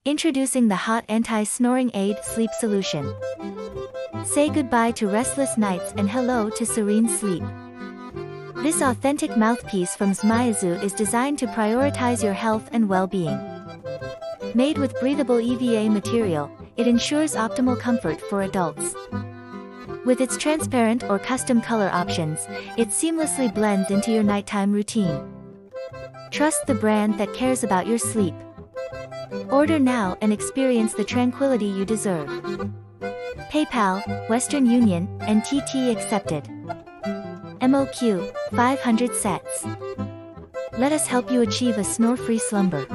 Introducing the hot anti-snoring aid sleep solution. Say goodbye to restless nights and hello to serene sleep. This authentic mouthpiece from Xiamen Yizhou is designed to prioritize your health and well-being. Made with breathable EVA material, it ensures optimal comfort for adults. With its transparent or custom color options, it seamlessly blends into your nighttime routine. Trust the brand that cares about your sleep. Order now and experience the tranquility you deserve. PayPal, Western Union, and TT accepted. MOQ, 500 sets. Let us help you achieve a snore-free slumber.